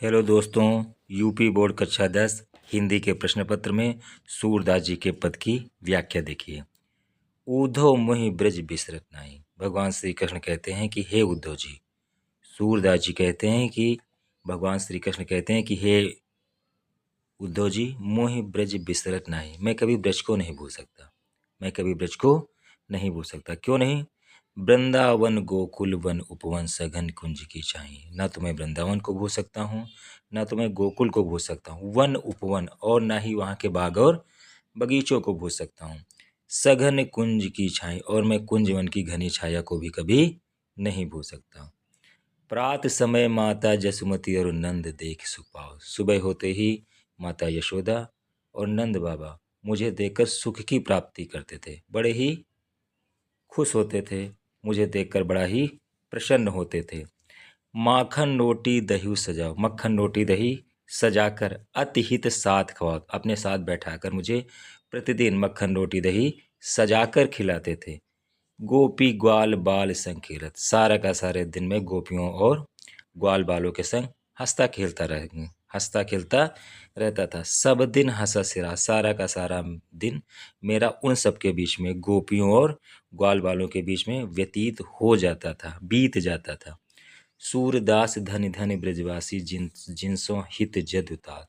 Hello दोस्तों, UP board कक्षा 10 हिंदी के प्रश्न पत्र में सूरदास जी के पद की व्याख्या देखिए। उद्धव मोहि ब्रज बिसरत नाहि। भगवान श्री कृष्ण कहते हैं कि हे उद्धव जी। सूरदास जी कहते हैं कि भगवान श्री कृष्ण कहते हैं कि हे उद्धव जी, मोहि ब्रज बिसरत नाहि। मैं कभी ब्रज को नहीं भूल सकता। मैं कभी ब्रज को नहीं भूल सकता। क्यों नहीं? वृंदावन गोकुल वन उपवन सघन कुंज की चाहिए। ना तो मैं वृंदावन को भूल सकता हूँ, ना तो मैं गोकुल को भूल सकता हूँ, वन उपवन, और ना ही वहाँ के बाग और बगीचों को भूल सकता हूँ। सघन कुंज की छाई, और मैं कुंज वन की घनी छाया को भी कभी नहीं भूल सकता। प्रात समय माता जसुमती और नंद देख सुपाओ। सुबह होते ही माता यशोदा और नंद बाबा मुझे देखकर सुख की प्राप्ति करते थे, बड़े ही खुश होते थे, मुझे देखकर बड़ा ही प्रसन्न होते थे। माखन रोटी दही सजाओ। मक्खन रोटी दही सजाकर अतिहित साथ खवाओ। अपने साथ बैठाकर मुझे प्रतिदिन मक्खन रोटी दही सजाकर खिलाते थे। गोपी ग्वाल बाल संग खेलत। सारा का सारे दिन में गोपियों और ग्वाल बालों के संग हंसता खेलता रहता था। सब दिन हंसा सिरा। सारा का सारा दिन मेरा उन सब के बीच में, गोपियों और ग्वाल बालों के बीच में व्यतीत हो जाता था, बीत जाता था। सूरदास धन धन ब्रजवासी जिनसों हित जद उतार।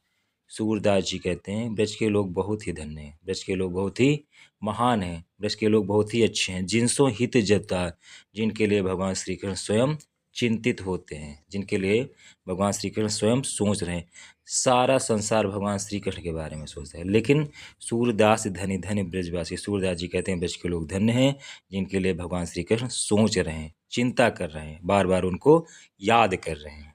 सूरदास जी कहते हैं ब्रज के लोग बहुत ही धन्य हैं, ब्रज के लोग बहुत ही महान हैं, ब्रज के लोग बहुत ही अच्छे हैं। जिनसों हित जद उतार, जिनके लिए भगवान श्री कृष्ण स्वयं चिंतित होते हैं, जिनके लिए भगवान श्री कृष्ण स्वयं सोच रहे हैं। सारा संसार भगवान श्री कृष्ण के बारे में सोचता है, लेकिन सूरदास धनी धन्य ब्रजवासी, सूरदास जी कहते हैं ब्रज के लोग धन्य हैं जिनके लिए भगवान श्री कृष्ण सोच रहे हैं, चिंता कर रहे हैं, बार बार उनको याद कर रहे हैं।